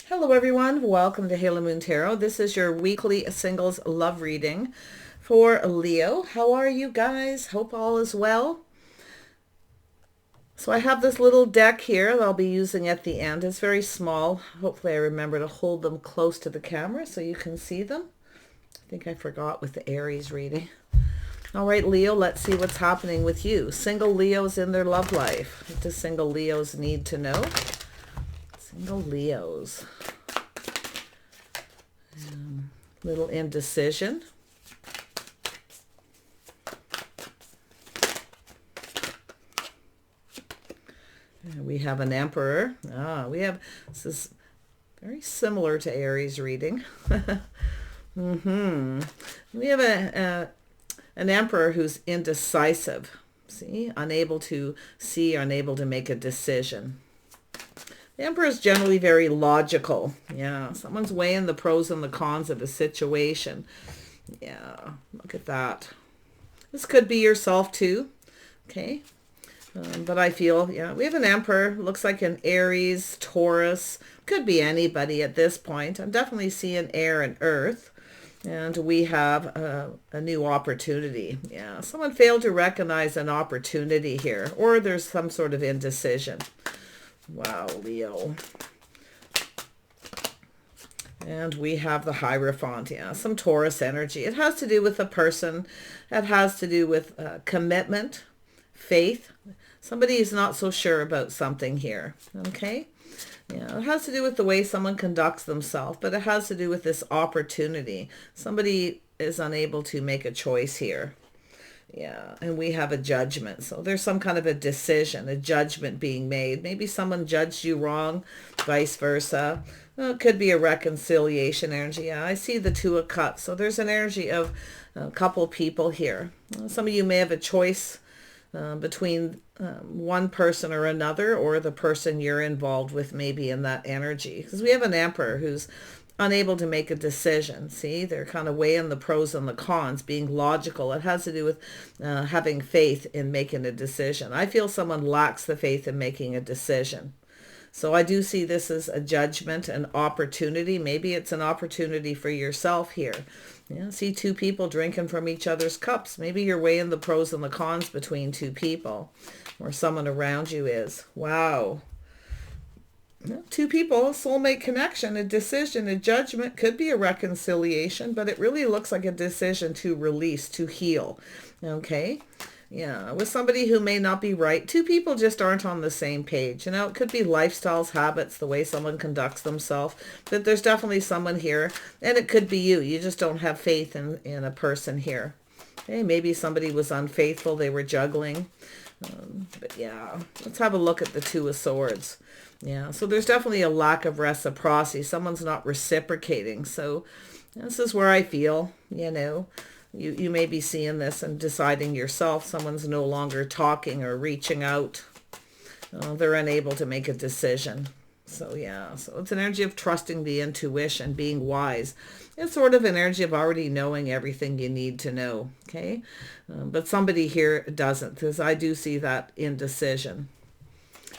Hello everyone, welcome to Halo Moon Tarot. This is your weekly singles love reading for Leo. How are you guys? Hope all is well. So I have this little deck here that I'll be using at the end. It's very small. Hopefully I remember to hold them close to the camera so you can see them. I think I forgot with the Aries reading. All right, Leo, let's see what's happening with you. Single Leos in their love life. What do single Leos need to know? Single Leos. Little indecision. We have an Emperor. This is very similar to Aries reading. We have an Emperor who's indecisive. See, unable to see, unable to make a decision. The Emperor is generally very logical. Yeah, someone's weighing the pros and the cons of a situation. Yeah, look at that. This could be yourself too. Okay. But I feel, yeah, we have an Emperor. Looks like an Aries, Taurus. Could be anybody at this point. I'm definitely seeing air and earth. And we have a new opportunity. Yeah, someone failed to recognize an opportunity here. Or there's some sort of indecision. Wow, Leo. And we have the Hierophant. Yeah, some Taurus energy. It has to do with a person. It has to do with commitment, faith. Somebody is not so sure about something here. Okay. Yeah, it has to do with the way someone conducts themselves, but it has to do with this opportunity. Somebody is unable to make a choice here. Yeah, and we have a judgment. So there's some kind of a decision, a judgment being made. Maybe someone judged you wrong, vice versa. Well, it could be a reconciliation energy. Yeah, I see the Two of Cups. So there's an energy of a couple people here. Some of you may have a choice between one person or another, or the person you're involved with maybe in that energy. Because we have an Emperor who's unable to make a decision. See, they're kind of weighing the pros and the cons, being logical. It has to do with having faith in making a decision. I feel someone lacks the faith in making a decision. So I do see this as a judgment, an opportunity. Maybe it's an opportunity for yourself here. Yeah, see two people drinking from each other's cups. Maybe you're weighing the pros and the cons between two people, or someone around you is. Wow. Two people, a soulmate connection, a decision, a judgment, could be a reconciliation, but it really looks like a decision to release, to heal. Okay. Yeah, with somebody who may not be right. Two people just aren't on the same page. You know, it could be lifestyles, habits, the way someone conducts themselves. But there's definitely someone here, and it could be you. You just don't have faith in a person here. Okay, maybe somebody was unfaithful. They were juggling. But yeah, let's have a look at the Two of Swords. Yeah, so there's definitely a lack of reciprocity. Someone's not reciprocating. So this is where I feel, you know, you may be seeing this and deciding yourself someone's no longer talking or reaching out. They're unable to make a decision. So yeah, so it's an energy of trusting the intuition, being wise. It's sort of an energy of already knowing everything you need to know. Okay, but somebody here doesn't, because I do see that indecision.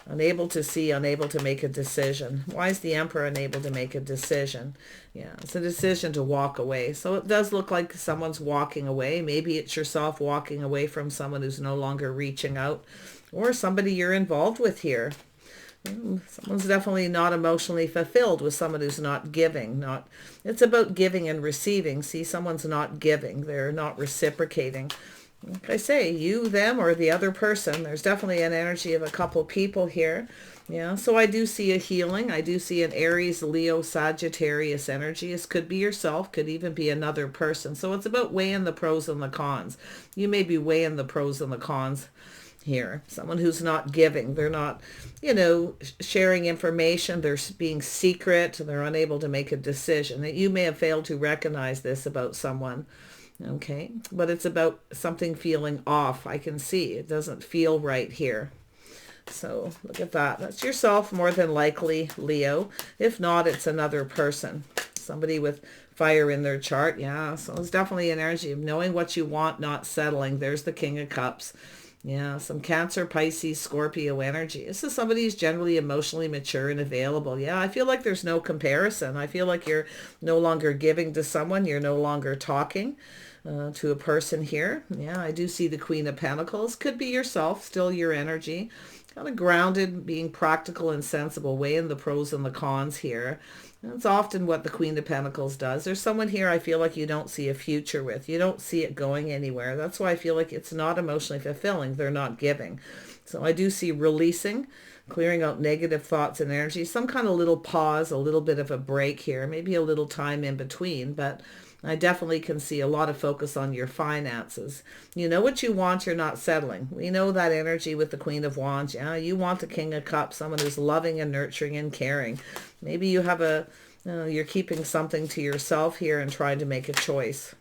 Unable to see, unable to make a decision. Why is the Emperor unable to make a decision? Yeah, it's a decision to walk away. So it does look like someone's walking away. Maybe it's yourself walking away from someone who's no longer reaching out, or somebody you're involved with here. Someone's definitely not emotionally fulfilled with someone who's not giving. It's about giving and receiving. See, someone's not giving. They're not reciprocating. Like I say, you, them, or the other person. There's definitely an energy of a couple people here. Yeah, so I do see a healing. I do see an Aries, Leo, Sagittarius energy. This could be yourself, could even be another person. So it's about weighing the pros and the cons. You may be weighing the pros and the cons here. Someone who's not giving. They're not, you know, sharing information. They're being secret. They're unable to make a decision. You may have failed to recognize this about someone. Okay, but it's about something feeling off. I can see it doesn't feel right here. So look at that. That's yourself more than likely, Leo. If not, it's another person. Somebody with fire in their chart. Yeah, so it's definitely an energy of knowing what you want, not settling. There's the King of Cups. Yeah, some Cancer, Pisces, Scorpio energy. This is somebody who's generally emotionally mature and available. Yeah, I feel like there's no comparison. I feel like you're no longer giving to someone. You're no longer talking to a person here. Yeah, I do see the Queen of Pentacles. Could be yourself, still your energy. Kind of grounded, being practical and sensible, weighing the pros and the cons here. That's often what the Queen of Pentacles does. There's someone here I feel like you don't see a future with. You don't see it going anywhere. That's why I feel like it's not emotionally fulfilling. They're not giving. So I do see releasing, clearing out negative thoughts and energy. Some kind of little pause, a little bit of a break here. Maybe a little time in between. But I definitely can see a lot of focus on your finances. You know what you want, you're not settling. We know that energy with the Queen of Wands. Yeah, you want the King of Cups, someone who's loving and nurturing and caring. Maybe you have you're keeping something to yourself here and trying to make a choice.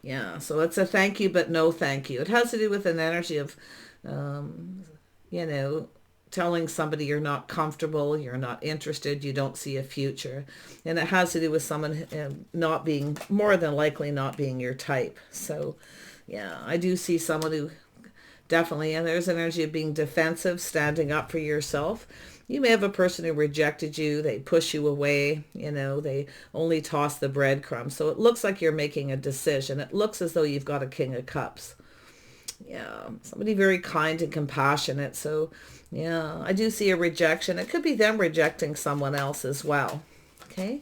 Yeah, so it's a thank you, but no thank you. It has to do with an energy of, you know, telling somebody you're not comfortable, you're not interested, you don't see a future. And it has to do with someone not being, more than likely not being your type. So, yeah, I do see someone who definitely, and there's an energy of being defensive, standing up for yourself. You may have a person who rejected you, they push you away, you know, they only toss the breadcrumbs. So it looks like you're making a decision. It looks as though you've got a King of Cups. Yeah, somebody very kind and compassionate. So, yeah, I do see a rejection. It could be them rejecting someone else as well. Okay.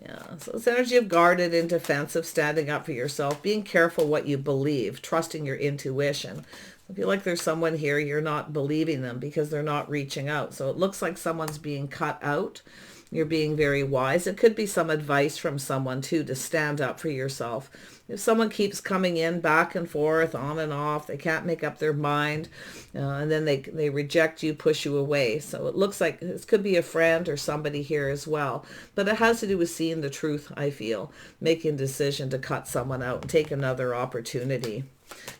Yeah, so it's energy of guarded and defensive, standing up for yourself, being careful what you believe, trusting your intuition. I feel like there's someone here, you're not believing them because they're not reaching out. So it looks like someone's being cut out. You're being very wise. It could be some advice from someone too to stand up for yourself. If someone keeps coming in back and forth, on and off, they can't make up their mind, and then they reject you, push you away. So it looks like this could be a friend or somebody here as well. But it has to do with seeing the truth, I feel, making a decision to cut someone out and take another opportunity.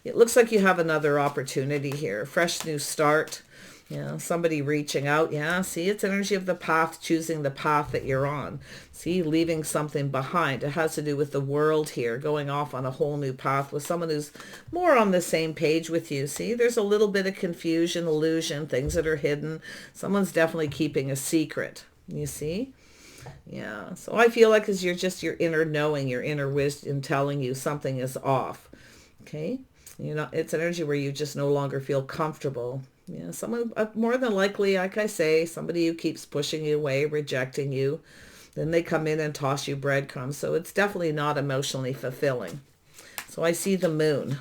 It looks like you have another opportunity here, fresh new start. Yeah, somebody reaching out. Yeah, see, it's energy of the path, choosing the path that you're on. See, leaving something behind. It has to do with the world here, going off on a whole new path with someone who's more on the same page with you. See, there's a little bit of confusion, illusion, things that are hidden. Someone's definitely keeping a secret, you see? Yeah, so I feel like it's your inner knowing, your inner wisdom telling you something is off. Okay? It's an energy where you just no longer feel comfortable. Yeah, someone, more than likely, like I say, somebody who keeps pushing you away, rejecting you. Then they come in and toss you breadcrumbs. So it's definitely not emotionally fulfilling. So I see the moon.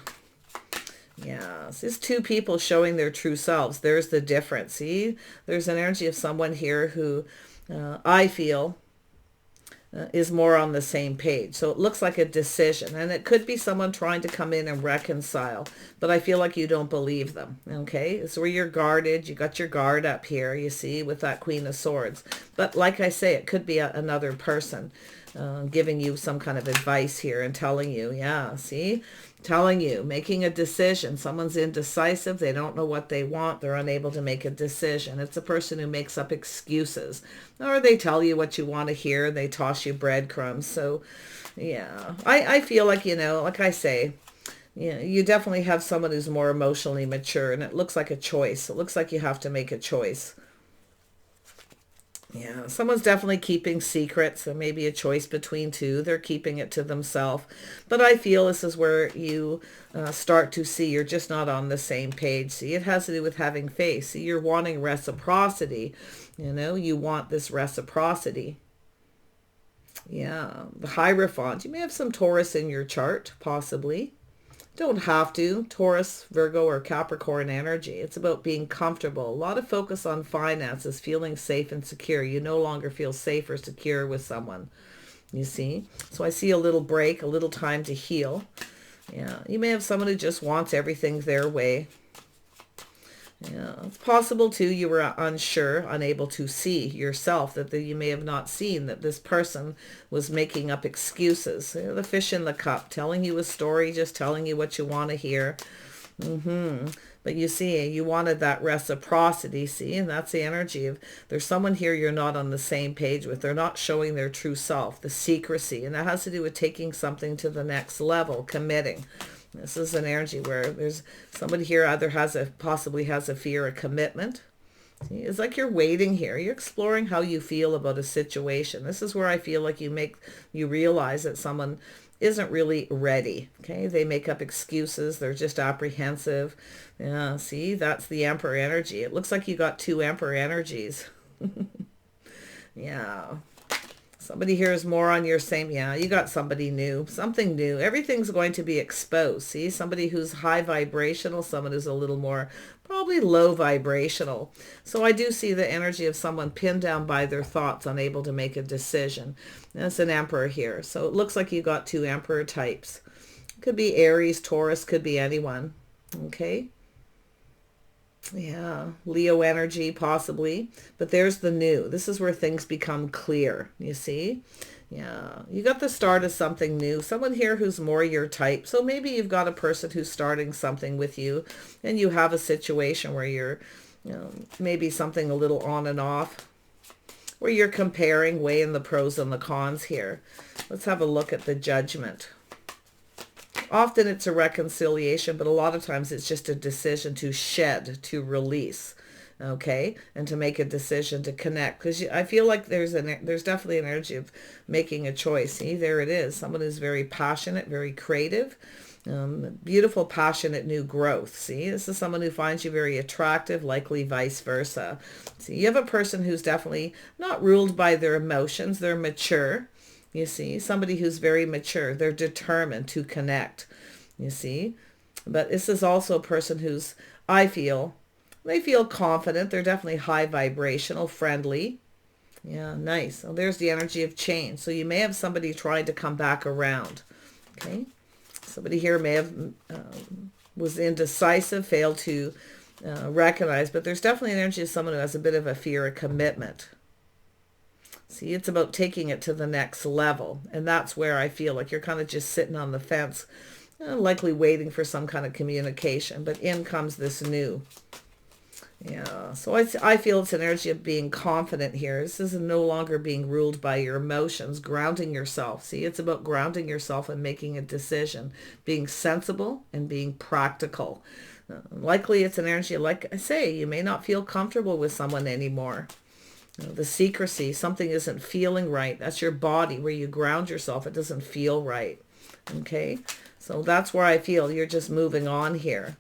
Yeah, so it's two people showing their true selves. There's the difference. See, there's an energy of someone here who I feel is more on the same page. So it looks like a decision, and it could be someone trying to come in and reconcile, but I feel like you don't believe them. Okay, it's where you're guarded. You got your guard up here, you see, with that Queen of Swords. But like I say, it could be another person giving you some kind of advice here and telling you, yeah, see, telling you, making a decision. Someone's indecisive. They don't know what they want. They're unable to make a decision. It's a person who makes up excuses, or they tell you what you want to hear. They toss you breadcrumbs. So, yeah, I feel like, like I say, you definitely have someone who's more emotionally mature, and it looks like a choice. It looks like you have to make a choice. Yeah, someone's definitely keeping secrets. There may be a choice between two. They're keeping it to themselves. But I feel this is where you start to see you're just not on the same page. See, it has to do with having faith. See, you're wanting reciprocity. You want this reciprocity. Yeah, the Hierophant. You may have some Taurus in your chart, possibly. Don't have to. Taurus, Virgo, or Capricorn energy. It's about being comfortable. A lot of focus on finances, feeling safe and secure. You no longer feel safe or secure with someone, you see. So I see a little break, a little time to heal. Yeah, you may have someone who just wants everything their way. Yeah, it's possible too you were unsure, unable to see yourself, that you may have not seen that this person was making up excuses. The fish in the cup, telling you a story, just telling you what you want to hear. But you see, you wanted that reciprocity, see, and that's the energy of, there's someone here you're not on the same page with. They're not showing their true self, the secrecy, and that has to do with taking something to the next level, committing. This is an energy where there's somebody here either possibly has a fear of commitment. See, it's like you're waiting here. You're exploring how you feel about a situation. This is where I feel like you realize that someone isn't really ready. Okay, they make up excuses. They're just apprehensive. Yeah, see, that's the Emperor energy. It looks like you got two Emperor energies. Yeah. Somebody here is more on your same, yeah, you got somebody new, something new. Everything's going to be exposed. See, somebody who's high vibrational, someone who's a little more probably low vibrational. So I do see the energy of someone pinned down by their thoughts, unable to make a decision. That's an Emperor here. So it looks like you got two Emperor types. Could be Aries, Taurus, could be anyone. Okay. Yeah, Leo energy possibly, but there's the new. This is where things become clear, you see? Yeah, you got the start of something new. Someone here who's more your type. So maybe you've got a person who's starting something with you and you have a situation where you're, maybe something a little on and off, where you're comparing, weighing the pros and the cons here. Let's have a look at the Judgment. Often it's a reconciliation, but a lot of times it's just a decision to shed, to release, okay, and to make a decision to connect. Because I feel like there's definitely an energy of making a choice. See, there it is. Someone who's very passionate, very creative, beautiful, passionate new growth. See, this is someone who finds you very attractive, likely vice versa. See, you have a person who's definitely not ruled by their emotions. They're mature. You see, somebody who's very mature. They're determined to connect, you see. But this is also a person who's, I feel, they feel confident. They're definitely high vibrational, friendly. Yeah, nice. So there's the energy of change. So you may have somebody trying to come back around, okay. Somebody here may have, was indecisive, failed to recognize, but there's definitely an energy of someone who has a bit of a fear of commitment. See, it's about taking it to the next level. And that's where I feel like you're kind of just sitting on the fence, likely waiting for some kind of communication. But in comes this new. Yeah, so I feel it's an energy of being confident here. This is no longer being ruled by your emotions, grounding yourself. See, it's about grounding yourself and making a decision, being sensible and being practical. Likely it's an energy, like I say, you may not feel comfortable with someone anymore. The secrecy, something isn't feeling right. That's your body where you ground yourself. It doesn't feel right. Okay, so that's where I feel you're just moving on here.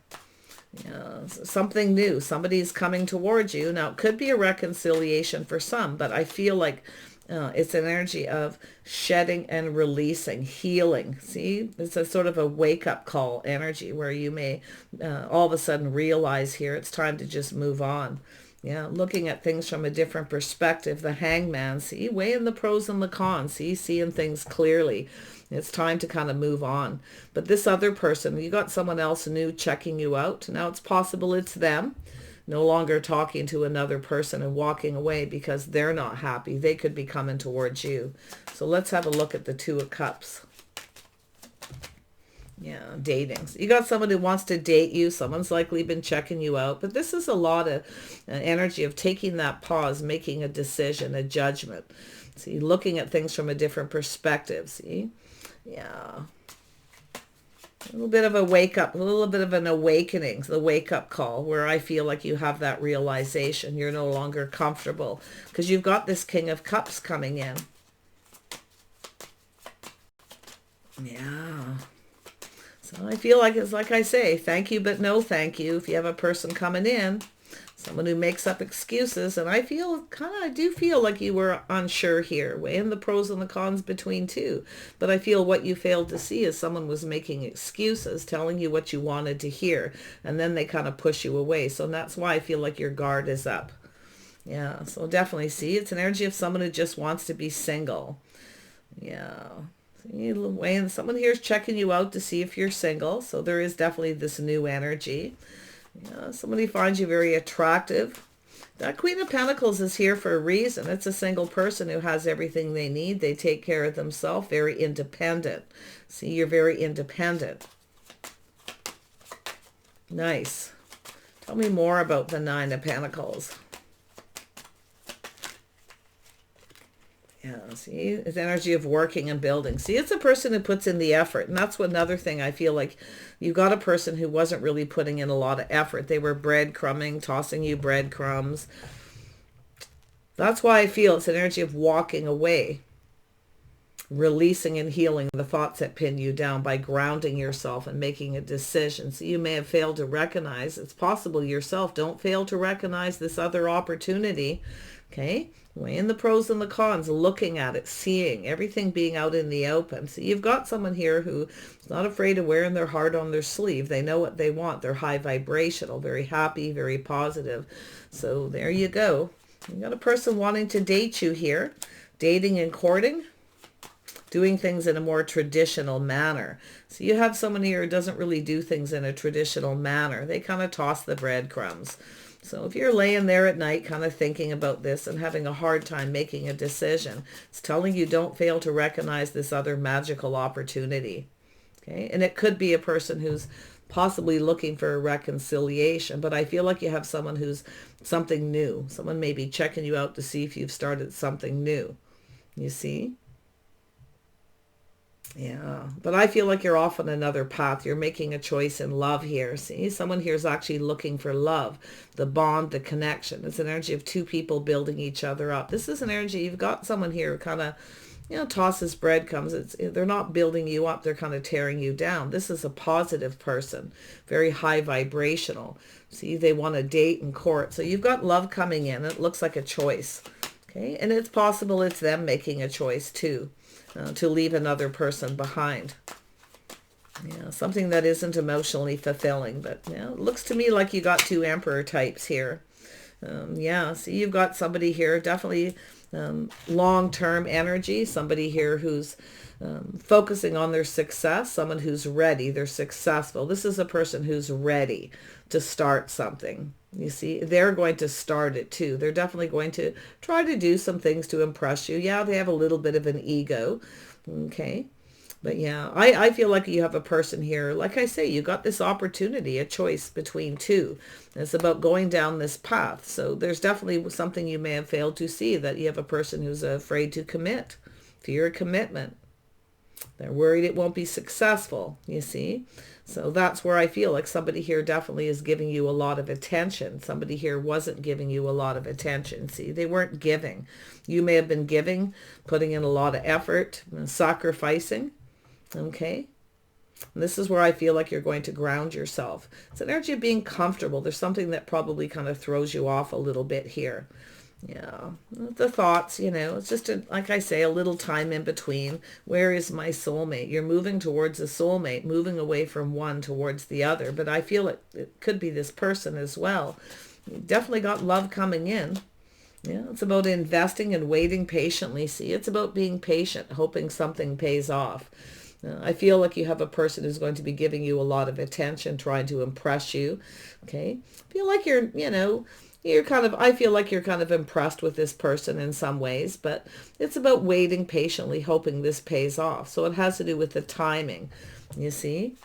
Something new. Somebody's coming towards you. Now, it could be a reconciliation for some, but I feel like it's an energy of shedding and releasing, healing. See, it's a sort of a wake-up call energy where you may all of a sudden realize here it's time to just move on. Yeah, looking at things from a different perspective. The Hangman, see, weighing the pros and the cons, see, seeing things clearly. It's time to kind of move on. But this other person, you got someone else new checking you out. Now it's possible it's them, no longer talking to another person and walking away because they're not happy. They could be coming towards you. So let's have a look at the Two of Cups. Yeah, dating. So you got someone who wants to date you. Someone's likely been checking you out. But this is a lot of energy of taking that pause, making a decision, a judgment. See, looking at things from a different perspective. See? Yeah. A little bit of a wake up, a little bit of an awakening, the wake up call, where I feel like you have that realization. You're no longer comfortable because you've got this King of Cups coming in. Yeah. So I feel like it's like I say, thank you, but no thank you. If you have a person coming in, someone who makes up excuses, and I do feel like you were unsure here, weighing the pros and the cons between two. But I feel what you failed to see is someone was making excuses, telling you what you wanted to hear, and then they kind of push you away. So that's why I feel like your guard is up. Yeah, so definitely see, it's an energy of someone who just wants to be single. Yeah. And someone here is checking you out to see if you're single. So there is definitely this new energy. Somebody finds you very attractive. That Queen of Pentacles is here for a reason. It's a single person who has everything they need. They take care of themselves, very independent. See, you're very independent. Nice. Tell me more about the Nine of Pentacles. Yeah, see, it's energy of working and building. See, it's a person who puts in the effort. And that's another thing I feel like you got a person who wasn't really putting in a lot of effort. They were breadcrumbing, tossing you breadcrumbs. That's why I feel it's an energy of walking away, releasing and healing the thoughts that pin you down by grounding yourself and making a decision. So you may have failed to recognize, it's possible yourself, don't fail to recognize this other opportunity. Okay, weighing the pros and the cons, looking at it, seeing everything being out in the open. So you've got someone here who's not afraid of wearing their heart on their sleeve. They know what they want. They're high vibrational, very happy, very positive. So there you go. You got a person wanting to date you here, dating and courting, doing things in a more traditional manner. So you have someone here who doesn't really do things in a traditional manner. They kind of toss the breadcrumbs. So if you're laying there at night kind of thinking about this and having a hard time making a decision, it's telling you don't fail to recognize this other magical opportunity. Okay, and it could be a person who's possibly looking for a reconciliation, but I feel like you have someone who's something new. Someone may be checking you out to see if you've started something new. You see? Yeah, but I feel like you're off on another path. You're making a choice in love here. See, someone here is actually looking for love, the bond, the connection. It's an energy of two people building each other up. This is an energy, you've got someone here who kind of, tosses breadcrumbs. They're not building you up. They're kind of tearing you down. This is a positive person, very high vibrational. See, they want to date and court. So you've got love coming in. It looks like a choice. Okay, and it's possible it's them making a choice too. To leave another person behind. Yeah, something that isn't emotionally fulfilling. But it looks to me like you got two Emperor types here. Yeah, so you've got somebody here, definitely long-term energy. Somebody here who's focusing on their success. Someone who's ready. They're successful. This is a person who's ready to start something. You see, they're going to start it too. They're definitely going to try to do some things to impress you. Yeah, they have a little bit of an ego. Okay. But yeah, I feel like you have a person here. Like I say, you got this opportunity, a choice between two. It's about going down this path. So there's definitely something you may have failed to see, that you have a person who's afraid to commit. Fear of commitment. They're worried it won't be successful, you see. So that's where I feel like somebody here definitely is giving you a lot of attention. Somebody here wasn't giving you a lot of attention. See, they weren't giving. You may have been giving, putting in a lot of effort, sacrificing. Okay. And this is where I feel like you're going to ground yourself. It's an energy of being comfortable. There's something that probably kind of throws you off a little bit here. Yeah, the thoughts, it's just, like I say, a little time in between. Where is my soulmate? You're moving towards a soulmate, moving away from one towards the other. But I feel it could be this person as well. You definitely got love coming in. Yeah, it's about investing and waiting patiently. See, it's about being patient, hoping something pays off. I feel like you have a person who's going to be giving you a lot of attention, trying to impress you. Okay, I feel like I feel like you're kind of impressed with this person in some ways, but it's about waiting patiently, hoping this pays off. So it has to do with the timing, you see?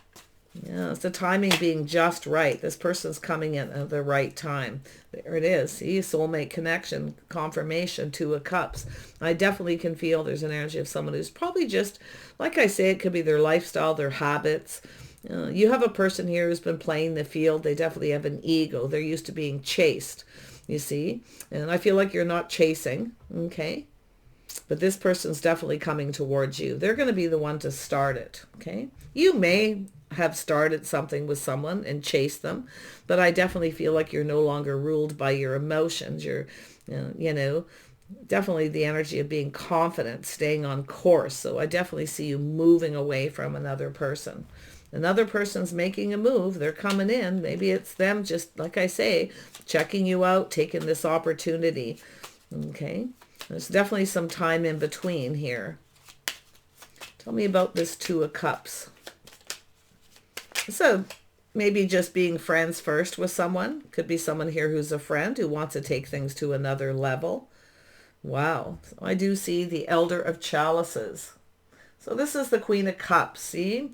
Yeah, it's the timing being just right. This person's coming in at the right time. There it is. See, soulmate connection, confirmation, Two of Cups. I definitely can feel there's an energy of someone who's probably just, like I say, it could be their lifestyle, their habits. You have a person here who's been playing the field. They definitely have an ego. They're used to being chased, you see. And I feel like you're not chasing, okay? But this person's definitely coming towards you. They're going to be the one to start it, okay? You may have started something with someone and chased them, but I definitely feel like you're no longer ruled by your emotions. You're, definitely the energy of being confident, staying on course. So I definitely see you moving away from another person. Another person's making a move. They're coming in. Maybe it's them just, like I say, checking you out, taking this opportunity. Okay. There's definitely some time in between here. Tell me about this Two of Cups. So maybe just being friends first with someone. Could be someone here who's a friend who wants to take things to another level. Wow. So I do see the Elder of Chalices. So this is the Queen of Cups. See?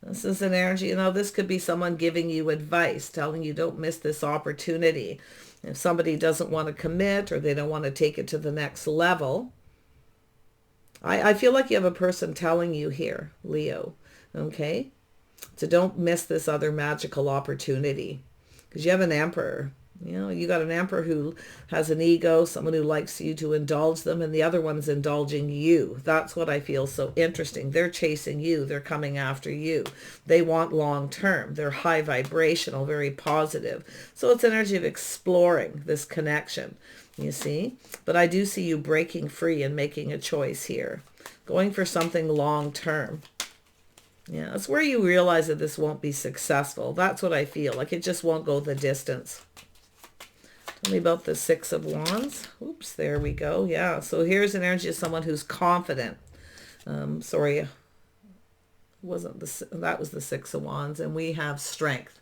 This is an energy, this could be someone giving you advice, telling you don't miss this opportunity. If somebody doesn't want to commit or they don't want to take it to the next level, I feel like you have a person telling you here, Leo, okay? So don't miss this other magical opportunity, because you have an emperor. You know, you got an emperor who has an ego, someone who likes you to indulge them, and the other one's indulging you. That's what I feel so interesting. They're chasing you. They're coming after you. They want long term. They're high vibrational, very positive. So it's energy of exploring this connection, you see. But I do see you breaking free and making a choice here, going for something long term. Yeah, that's where you realize that this won't be successful. That's what I feel. Like it just won't go the distance. Tell me about the Six of Wands. Oops, there we go. Yeah, so here's an energy of someone who's confident. Sorry, that was the Six of Wands. And we have strength.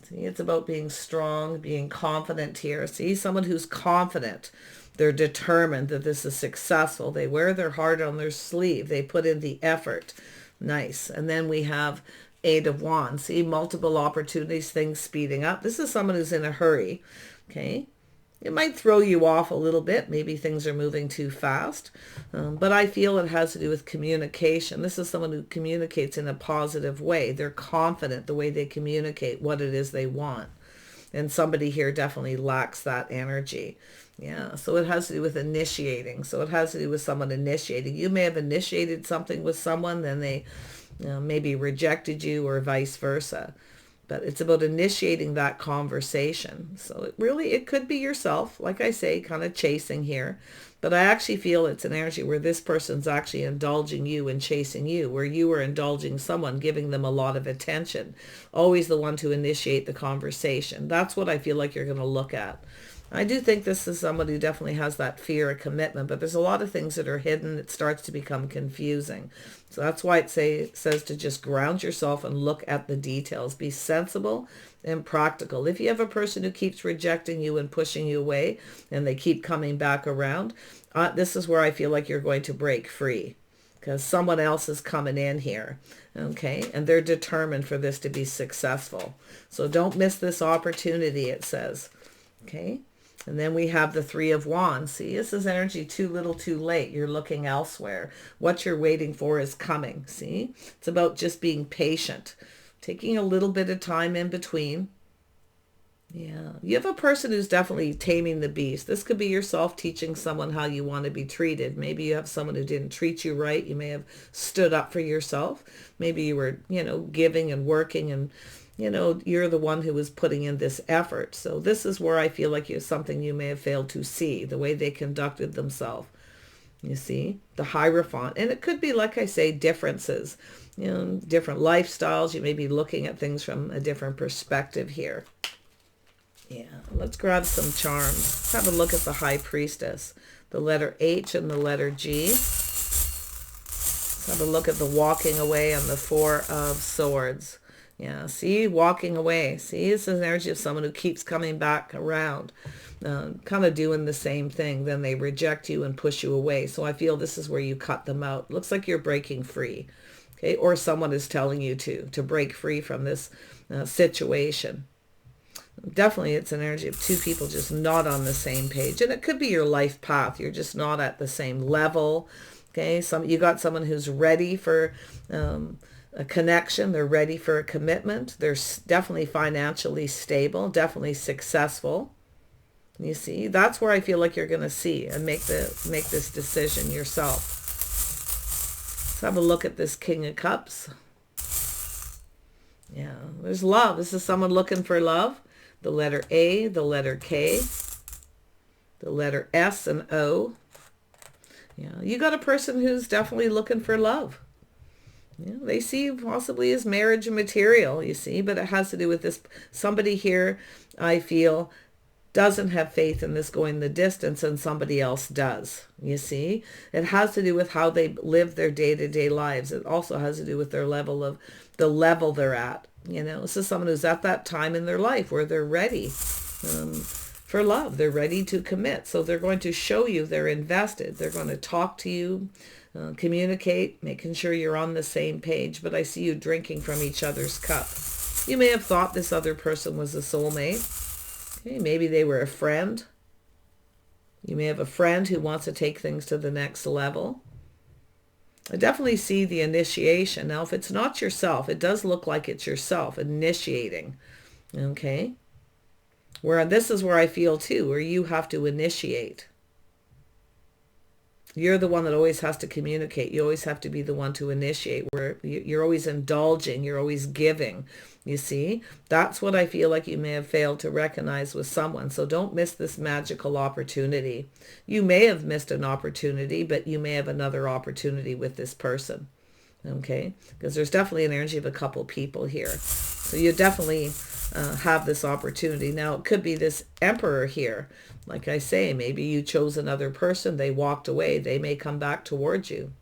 See, it's about being strong, being confident here. See, someone who's confident. They're determined that this is successful. They wear their heart on their sleeve. They put in the effort. Nice. And then we have Eight of Wands. See, multiple opportunities, things speeding up. This is someone who's in a hurry. Okay. It might throw you off a little bit. Maybe things are moving too fast. But I feel it has to do with communication. This is someone who communicates in a positive way. They're confident the way they communicate what it is they want. And somebody here definitely lacks that energy. Yeah, so it has to do with initiating. So it has to do with someone initiating. You may have initiated something with someone, then they maybe rejected you or vice versa. But it's about initiating that conversation. So it could be yourself, like I say, kind of chasing here. But I actually feel it's an energy where this person's actually indulging you and chasing you, where you are indulging someone, giving them a lot of attention. Always the one to initiate the conversation. That's what I feel like you're going to look at. I do think this is somebody who definitely has that fear of commitment, but there's a lot of things that are hidden. It starts to become confusing. So that's why it says to just ground yourself and look at the details. Be sensible and practical. If you have a person who keeps rejecting you and pushing you away and they keep coming back around, this is where I feel like you're going to break free, because someone else is coming in here, okay? And they're determined for this to be successful. So don't miss this opportunity, it says, okay? And then we have the Three of Wands. See, this is energy too little too late. You're looking elsewhere. What you're waiting for is coming. See, it's about just being patient, taking a little bit of time in between. Yeah, you have a person who's definitely taming the beast. This could be yourself teaching someone how you want to be treated. Maybe you have someone who didn't treat you right. You may have stood up for yourself. Maybe you were, giving and working and you're the one who was putting in this effort. So this is where I feel like it's something you may have failed to see, the way they conducted themselves. You see, the Hierophant. And it could be, like I say, differences, different lifestyles. You may be looking at things from a different perspective here. Yeah, let's grab some charms. Let's have a look at the High Priestess, the letter H and the letter G. Let's have a look at the walking away and the Four of Swords. Yeah, see, walking away. See, this is an energy of someone who keeps coming back around, kind of doing the same thing. Then they reject you and push you away. So I feel this is where you cut them out. Looks like you're breaking free, okay? Or someone is telling you to break free from this situation. Definitely it's an energy of two people just not on the same page. And it could be your life path. You're just not at the same level, okay? You got someone who's ready for a connection. They're ready for a commitment. They're definitely financially stable, definitely successful. You see, that's where I feel like you're going to see and make this decision yourself. Let's have a look at this King of Cups. Yeah, there's love. This is someone looking for love. The letter A, the letter K, the letter S and O. Yeah, you got a person who's definitely looking for love. Yeah, they see you possibly as marriage material, you see, but it has to do with this. Somebody here, I feel, doesn't have faith in this going the distance and somebody else does, you see. It has to do with how they live their day-to-day lives. It also has to do with the level they're at. This is someone who's at that time in their life where they're ready for love. They're ready to commit. So they're going to show you they're invested. They're going to talk to you, communicate, making sure you're on the same page. But I see you drinking from each other's cup. You may have thought this other person was a soulmate. Okay, maybe they were a friend. You may have a friend who wants to take things to the next level. I definitely see the initiation. Now, if it's not yourself, it does look like it's yourself initiating. Okay? Where this is where I feel too, where you have to initiate. You're the one that always has to communicate. You always have to be the one to initiate, where you're always indulging, you're always giving. You see, that's what I feel like you may have failed to recognize with someone. So don't miss this magical opportunity. You may have missed an opportunity, but you may have another opportunity with this person. Okay, because there's definitely an energy of a couple people here. So you definitely have this opportunity. Now, it could be this Emperor here. Like I say, maybe you chose another person, they walked away, they may come back towards you.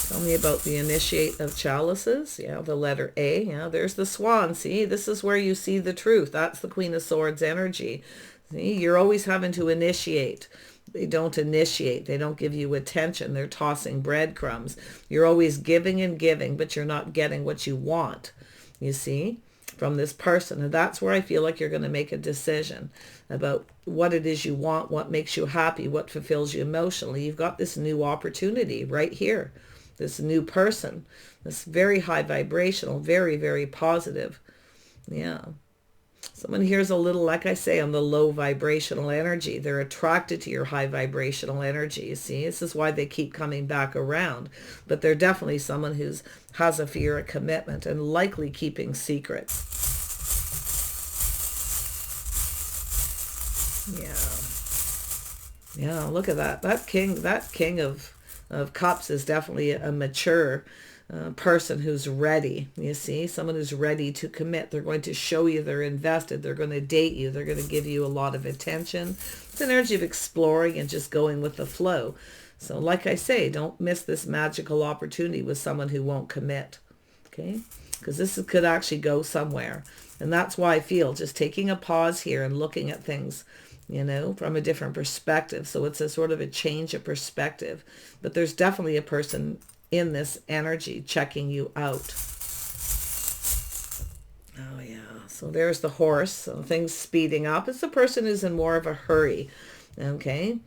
Tell me about the initiate of chalices. Yeah, the letter A. Yeah, there's the swan. See, this is where you see the truth. That's the Queen of Swords energy. See, you're always having to initiate. They don't initiate. They don't give you attention. They're tossing breadcrumbs. You're always giving and giving, but you're not getting what you want, you see, from this person. And that's where I feel like you're going to make a decision about what it is you want, what makes you happy, what fulfills you emotionally. You've got this new opportunity right here, this new person, this very high vibrational, very, very positive. Yeah. Someone here's a little, like I say, on the low vibrational energy. They're attracted to your high vibrational energy. You see, this is why they keep coming back around. But they're definitely someone who has a fear of commitment and likely keeping secrets. Yeah. Yeah, look at that. That king of cups is definitely a mature person who's ready. You see, someone who's ready to commit. They're going to show you they're invested. They're going to date you. They're going to give you a lot of attention. It's an energy of exploring and just going with the flow. So like I say, don't miss this magical opportunity with someone who won't commit. Okay? Because this could actually go somewhere. And that's why I feel just taking a pause here and looking at things, you know, from a different perspective. So it's a sort of a change of perspective. But there's definitely a person in this energy checking you out. Oh yeah, so there's the horse. So things speeding up. It's the person who's in more of a hurry. Okay,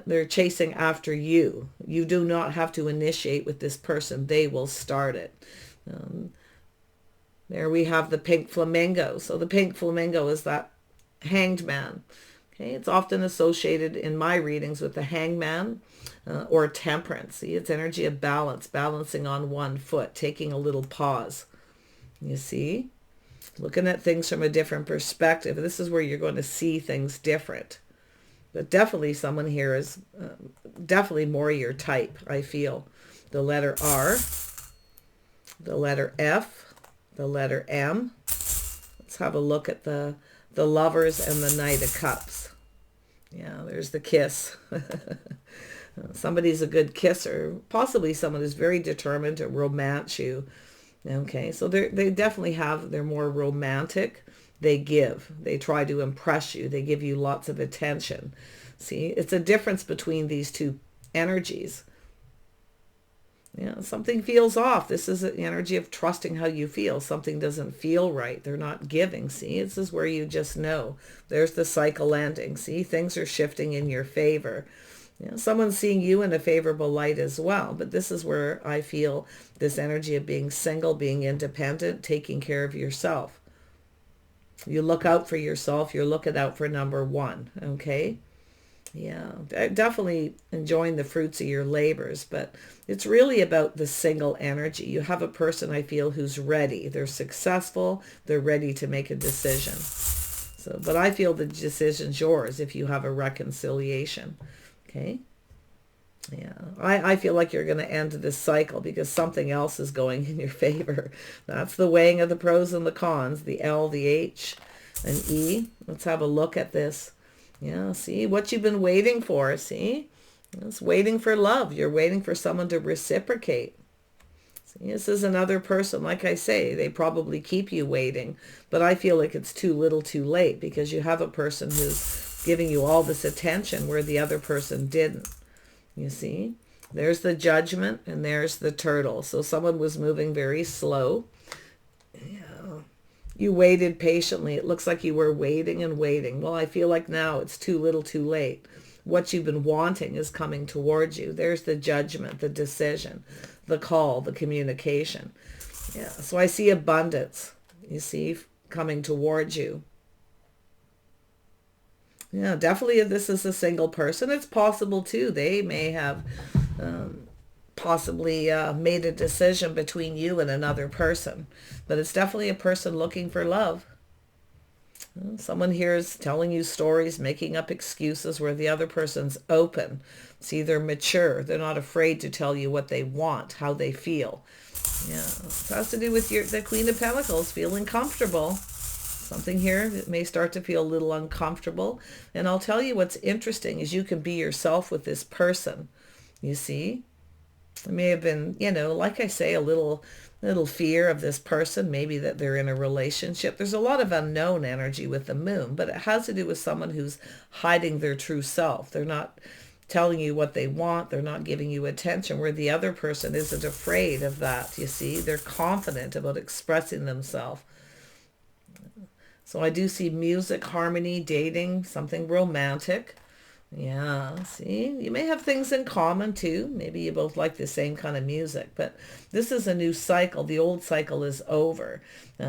they're chasing after you. You do not have to initiate with this person. They will start it. There we have the pink flamingo. So the pink flamingo is that hanged man. Okay, it's often associated in my readings with the hangman. Or temperance. See, it's energy of balance, balancing on one foot, taking a little pause. You see? Looking at things from a different perspective. This is where you're going to see things different. But definitely someone here is definitely more your type, I feel. The letter R, the letter F, the letter M. Let's have a look at the lovers and the Knight of Cups. Yeah, there's the kiss. Somebody's a good kisser, possibly someone who's very determined to romance you. Okay, so they definitely they're more romantic. They give. They try to impress you. They give you lots of attention. See, it's a difference between these two energies. Yeah, something feels off. This is an energy of trusting how you feel. Something doesn't feel right. They're not giving. See, this is where you just know. There's the cycle ending. See, things are shifting in your favor. You know, someone's seeing you in a favorable light as well. But this is where I feel this energy of being single, being independent, taking care of yourself. You look out for yourself. You're looking out for number one. Okay? Yeah, definitely enjoying the fruits of your labors, but it's really about the single energy. You have a person, I feel, who's ready. They're successful. They're ready to make a decision. So, but I feel the decision's yours if you have a reconciliation. Okay. Yeah, I feel like you're going to end this cycle because something else is going in your favor. That's the weighing of the pros and the cons, the L, the H, and E. Let's have a look at this. Yeah, see what you've been waiting for, see? It's waiting for love. You're waiting for someone to reciprocate. See, this is another person, like I say, they probably keep you waiting, but I feel like it's too little too late because you have a person who's giving you all this attention where the other person didn't. You see? There's the Judgment and there's the Turtle. So someone was moving very slow. You waited patiently. It looks like you were waiting and waiting. Well, I feel like now it's too little too late. what you've been wanting is coming towards you. There's the judgment, the decision, the call, the communication. Yeah, so I see abundance, you see, coming towards you. Yeah, definitely if this is a single person, it's possible too. They may have possibly made a decision between you and another person. But it's definitely a person looking for love. Someone here is telling you stories, making up excuses where the other person's open. See, they're mature. They're not afraid to tell you what they want, how they feel. Yeah, it has to do with the Queen of Pentacles, feeling comfortable. Something here that may start to feel a little uncomfortable. And I'll tell you what's interesting is you can be yourself with this person. You see? It may have been, you know, like I say, a little fear of this person, maybe that they're in a relationship. There's a lot of unknown energy with the moon, but it has to do with someone who's hiding their true self. They're not telling you what they want. They're not giving you attention, where the other person isn't afraid of that, you see. They're confident about expressing themselves. So I do see music, harmony, dating, something romantic. Yeah, see, you may have things in common too. Maybe you both like the same kind of music, but this is a new cycle. The old cycle is over.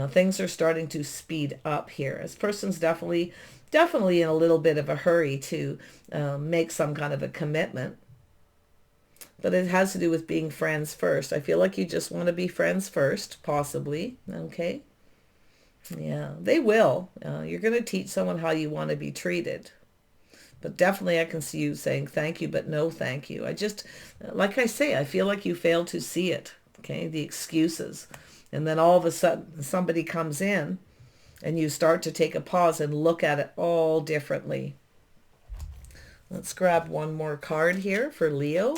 Things are starting to speed up here. This person's definitely in a little bit of a hurry to make some kind of a commitment. But it has to do with being friends first. I feel like you just want to be friends first, possibly. Okay. Yeah, they will. You're going to teach someone how you want to be treated. But definitely I can see you saying thank you, but no thank you. I just, like I say, I feel like you failed to see it, okay, the excuses. And then all of a sudden somebody comes in and you start to take a pause and look at it all differently. Let's grab one more card here for Leo.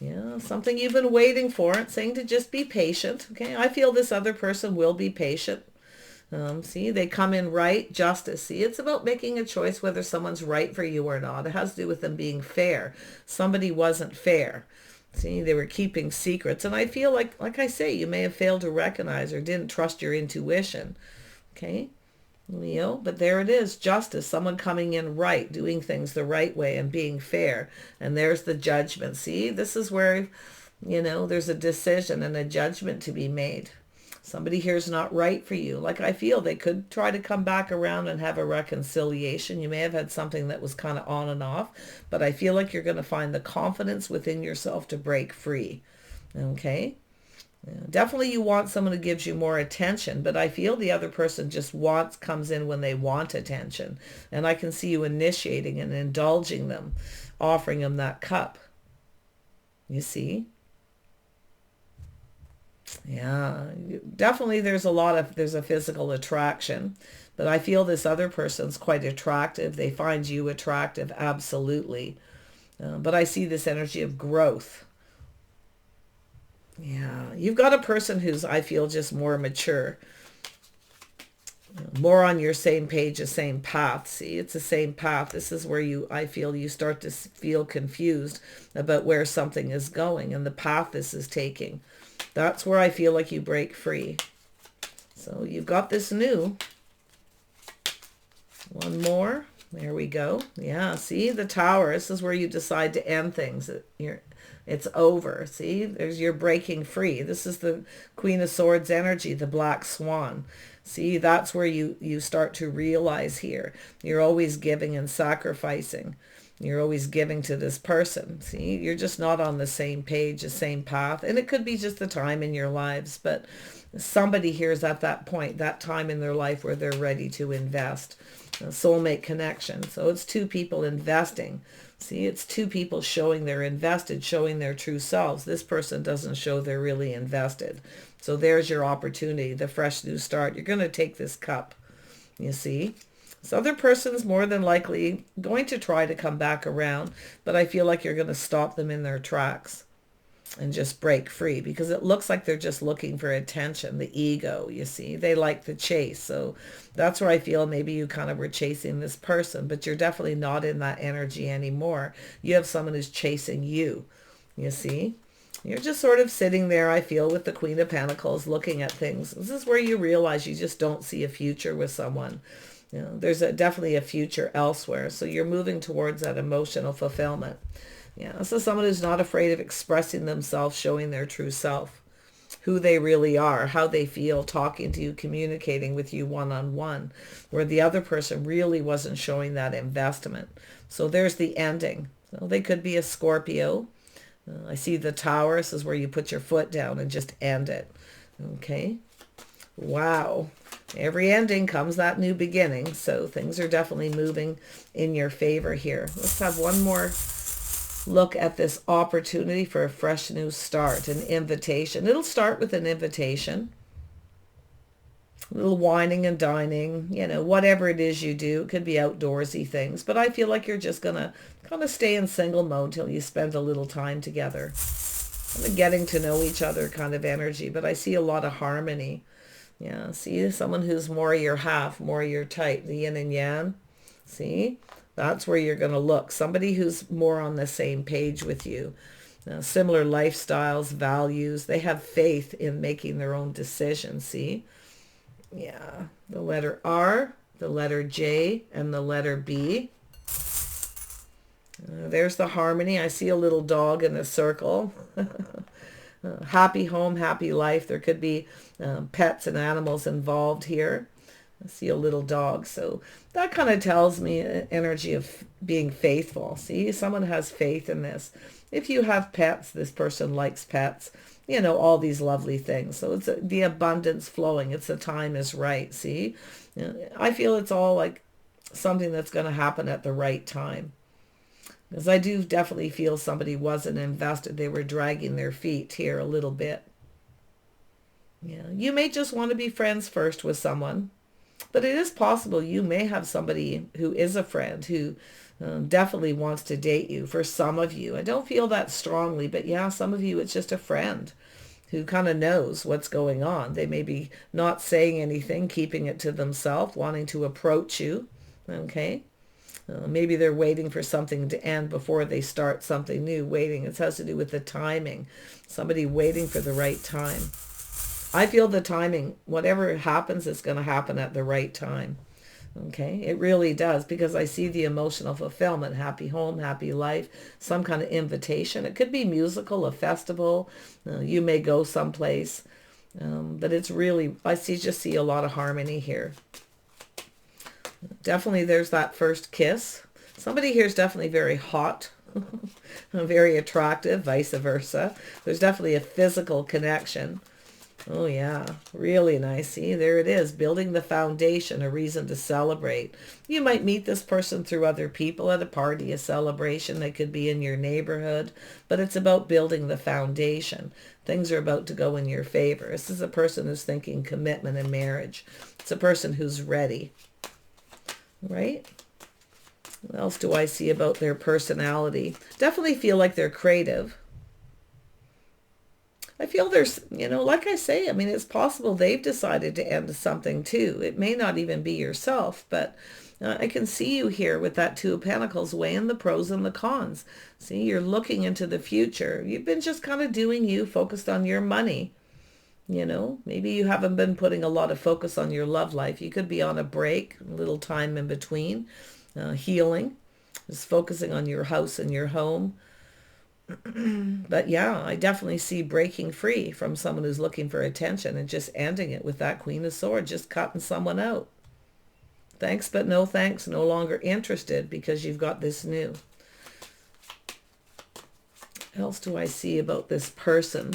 Yeah, something you've been waiting for. It's saying to just be patient, okay? I feel this other person will be patient. See, they come in right, justice. See, it's about making a choice whether someone's right for you or not. It has to do with them being fair. Somebody wasn't fair. See, they were keeping secrets. And I feel like I say, you may have failed to recognize or didn't trust your intuition. Okay, Leo, but there it is, justice. Someone coming in right, doing things the right way and being fair. And there's the judgment. See, this is where, you know, there's a decision and a judgment to be made. Somebody here is not right for you. Like I feel they could try to come back around and have a reconciliation. You may have had something that was kind of on and off, but I feel like you're going to find the confidence within yourself to break free. Okay? Yeah, definitely you want someone who gives you more attention, but I feel the other person just comes in when they want attention. And I can see you initiating and indulging them, offering them that cup. You see? Yeah, definitely there's a physical attraction, but I feel this other person's quite attractive. They find you attractive, absolutely. But I see this energy of growth. Yeah, you've got a person who's, I feel, just more mature, more on your same page, the same path. See, it's the same path. This is where I feel you start to feel confused about where something is going and the path this is taking. That's where I feel like you break free. So you've got this new. One more. There we go. Yeah, see, the Tower. This is where you decide to end things. It's over. See, you're breaking free. This is the Queen of Swords energy, the Black Swan. See, that's where you start to realize here. You're always giving and sacrificing. You're always giving to this person. See, you're just not on the same page, the same path. And it could be just the time in your lives, but somebody here is at that point, that time in their life where they're ready to invest. A soulmate connection. So it's two people investing. See, it's two people showing they're invested, showing their true selves. This person doesn't show they're really invested. So there's your opportunity, the fresh new start. You're going to take this cup, you see. This other person's more than likely going to try to come back around, but I feel like you're going to stop them in their tracks and just break free, because it looks like they're just looking for attention, the ego, you see. They like the chase. So that's where I feel maybe you kind of were chasing this person, but you're definitely not in that energy anymore. You have someone who's chasing you, you see. You're just sort of sitting there, I feel, with the Queen of Pentacles looking at things. This is where you realize you just don't see a future with someone. You know, there's definitely a future elsewhere. So you're moving towards that emotional fulfillment. Yeah, so someone who's not afraid of expressing themselves, showing their true self, who they really are, how they feel, talking to you, communicating with you one-on-one, where the other person really wasn't showing that investment. So there's the ending. So they could be a Scorpio. I see the Taurus is where you put your foot down and just end it. Okay. Wow. Every ending comes that new beginning. So things are definitely moving in your favor here. Let's have one more look at this opportunity for a fresh new start, an invitation. It'll start with an invitation. A little whining and dining, you know, whatever it is you do. It could be outdoorsy things. But I feel like you're just going to kind of stay in single mode till you spend a little time together. Kind of getting to know each other kind of energy. But I see a lot of harmony. Yeah, see, someone who's more your half, more your type, the yin and yang. See, that's where you're going to look. Somebody who's more on the same page with you. Similar lifestyles, values. They have faith in making their own decisions, see? Yeah, the letter R, the letter J, and the letter B. There's the harmony. I see a little dog in a circle. Happy home, happy life. There could be pets and animals involved here. I see a little dog. So that kind of tells me energy of being faithful. See, someone has faith in this. If you have pets, this person likes pets. You know, all these lovely things. So it's the abundance flowing. It's the time is right. See, I feel it's all like something that's going to happen at the right time. Because I do definitely feel somebody wasn't invested. They were dragging their feet here a little bit. Yeah, you may just want to be friends first with someone. But it is possible you may have somebody who is a friend who definitely wants to date you. For some of you, I don't feel that strongly, but yeah, some of you, it's just a friend who kind of knows what's going on. They may be not saying anything, keeping it to themselves, wanting to approach you. Okay. Maybe they're waiting for something to end before they start something new. Waiting. It has to do with the timing. Somebody waiting for the right time. I feel the timing, whatever happens, it's going to happen at the right time. Okay, it really does, because I see the emotional fulfillment, happy home, happy life, some kind of invitation. It could be musical, a festival. You may go someplace, but it's really, just see a lot of harmony here. Definitely there's that first kiss. Somebody here is definitely very hot, very attractive, vice versa. There's definitely a physical connection. Oh yeah, really nice. See, there it is, building the foundation, a reason to celebrate. You might meet this person through other people at a party, a celebration. They could be in your neighborhood, but it's about building the foundation. Things are about to go in your favor. This is a person who's thinking commitment and marriage. It's a person who's ready, right? What else do I see about their personality? Definitely feel like they're creative. I feel there's, like I say, I mean, it's possible they've decided to end something too. It may not even be yourself, but I can see you here with that Two of Pentacles, weighing the pros and the cons. See, you're looking into the future. You've been just kind of doing you, focused on your money. Maybe you haven't been putting a lot of focus on your love life. You could be on a break, a little time in between, healing, just focusing on your house and your home. But yeah, I definitely see breaking free from someone who's looking for attention and just ending it with that Queen of Swords, just cutting someone out. Thanks, but no thanks. No longer interested because you've got this new. What else do I see about this person?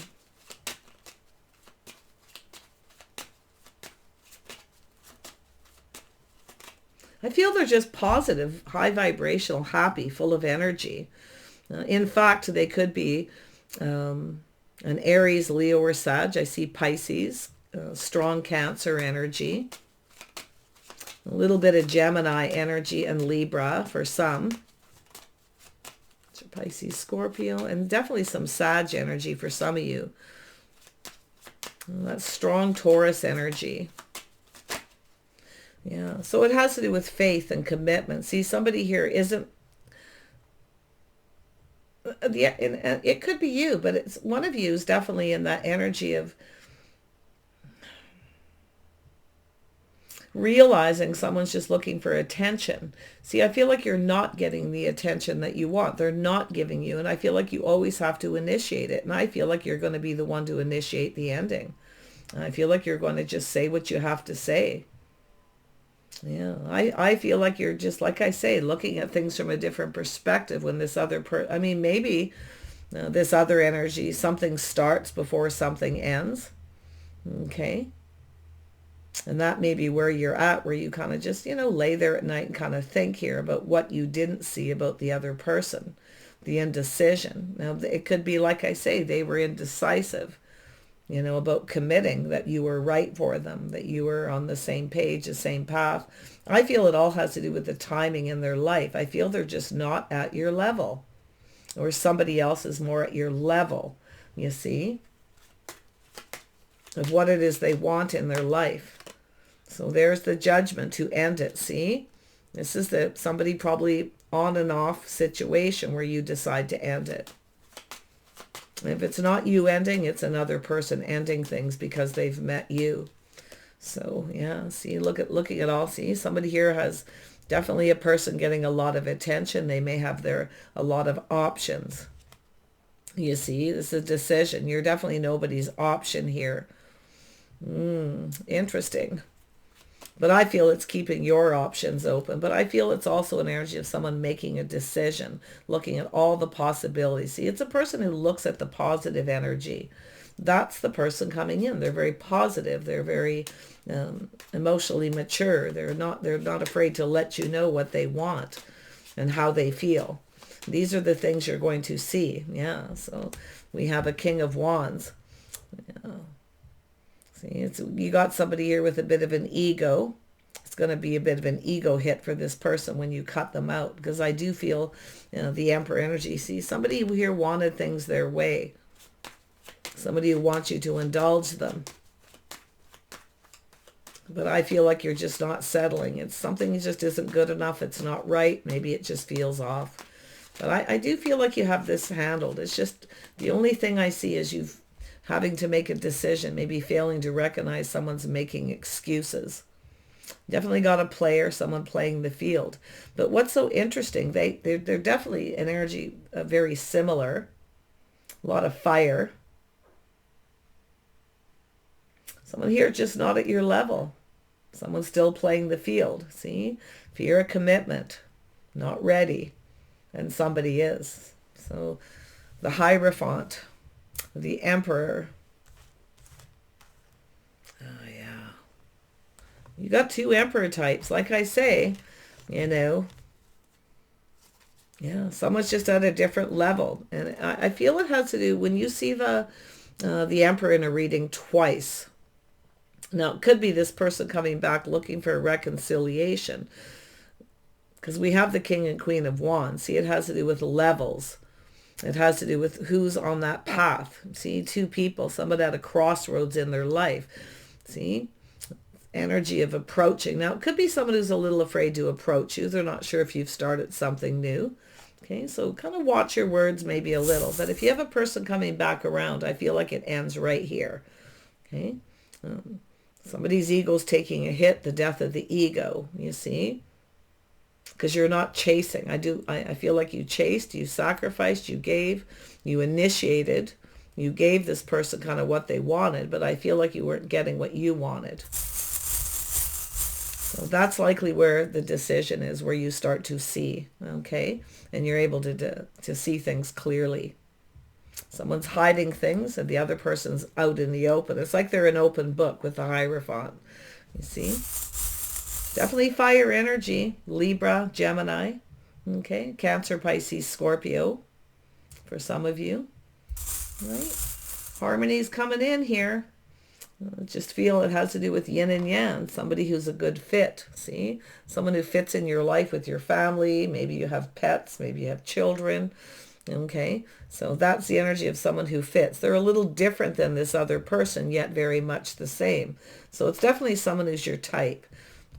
I feel they're just positive, high vibrational, happy, full of energy. In fact, they could be an Aries, Leo, or Sag. I see Pisces, strong Cancer energy. A little bit of Gemini energy and Libra for some. So Pisces, Scorpio, and definitely some Sag energy for some of you. That's strong Taurus energy. Yeah, so it has to do with faith and commitment. See, somebody here isn't, yeah, and it could be you, but it's one of you is definitely in that energy of, realizing someone's just looking for attention. See, I feel like you're not getting the attention that you want. They're not giving you, and I feel like you always have to initiate it. And I feel like you're going to be the one to initiate the ending. I feel like you're going to just say what you have to say. Yeah, I feel like you're just, like I say, looking at things from a different perspective when this other I mean, maybe this other energy, something starts before something ends. Okay. And that may be where you're at, where you kind of just, lay there at night and kind of think here about what you didn't see about the other person, the indecision. Now, it could be, like I say, they were indecisive, about committing, that you were right for them, that you were on the same page, the same path. I feel it all has to do with the timing in their life. I feel they're just not at your level, or somebody else is more at your level, you see, of what it is they want in their life. So there's the Judgment to end it. See, this is somebody probably on and off situation where you decide to end it. If it's not you ending, it's another person ending things because they've met you. So yeah, see, looking at all, see, somebody here has definitely a person getting a lot of attention. They may have a lot of options. You see, this is a decision. You're definitely nobody's option here. Interesting. But I feel it's keeping your options open. But I feel it's also an energy of someone making a decision, looking at all the possibilities. See, it's a person who looks at the positive energy. That's the person coming in. They're very positive. They're very emotionally mature. They're not afraid to let you know what they want and how they feel. These are the things you're going to see. Yeah, so we have a King of Wands. Yeah. See, you got somebody here with a bit of an ego. It's going to be a bit of an ego hit for this person when you cut them out, because I do feel, the Emperor energy. See, somebody here wanted things their way. Somebody who wants you to indulge them. But I feel like you're just not settling. It's something that just isn't good enough. It's not right. Maybe it just feels off. But I do feel like you have this handled. It's just the only thing I see is you've having to make a decision, maybe failing to recognize someone's making excuses. Definitely got a player, someone playing the field. But what's so interesting, they're definitely an energy very similar. A lot of fire. Someone here just not at your level. Someone's still playing the field. See? Fear of commitment. Not ready. And somebody is. So the Hierophant. The Emperor. Oh, yeah. You got two Emperor types. Like I say, Yeah, someone's just at a different level. And I feel it has to do, when you see the Emperor in a reading twice. Now, it could be this person coming back looking for a reconciliation. Because we have the King and Queen of Wands. See, it has to do with levels. It has to do with who's on that path. See, two people, someone at a crossroads in their life. See, energy of approaching. Now, it could be someone who's a little afraid to approach you. They're not sure if you've started something new. Okay, so kind of watch your words maybe a little. But if you have a person coming back around, I feel like it ends right here. Okay, somebody's ego's taking a hit, the death of the ego, you see. Because you're not chasing. I feel like you chased, you sacrificed, you gave, you initiated, you gave this person kind of what they wanted, but I feel like you weren't getting what you wanted. So that's likely where the decision is, where you start to see, okay? And you're able to see things clearly. Someone's hiding things and the other person's out in the open. It's like they're an open book with the Hierophant, you see? Definitely fire energy, Libra, Gemini, okay, Cancer, Pisces, Scorpio, for some of you, right? Harmony's coming in here. Just feel it has to do with yin and yang, somebody who's a good fit, see? Someone who fits in your life with your family, maybe you have pets, maybe you have children, okay? So that's the energy of someone who fits. They're a little different than this other person, yet very much the same. So it's definitely someone who's your type.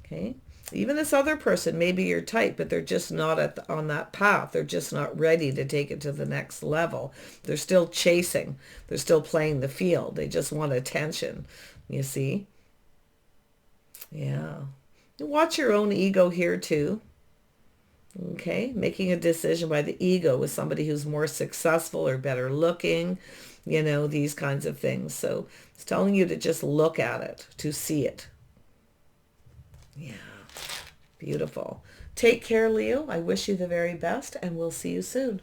Okay. Even this other person may be your type, but they're just not on that path. They're just not ready to take it to the next level. They're still chasing. They're still playing the field. They just want attention, you see. Yeah. Watch your own ego here too. Okay, making a decision by the ego with somebody who's more successful or better looking, you know, these kinds of things. So it's telling you to just look at it, to see it. Yeah, beautiful. Take care, Leo. I wish you the very best, and we'll see you soon.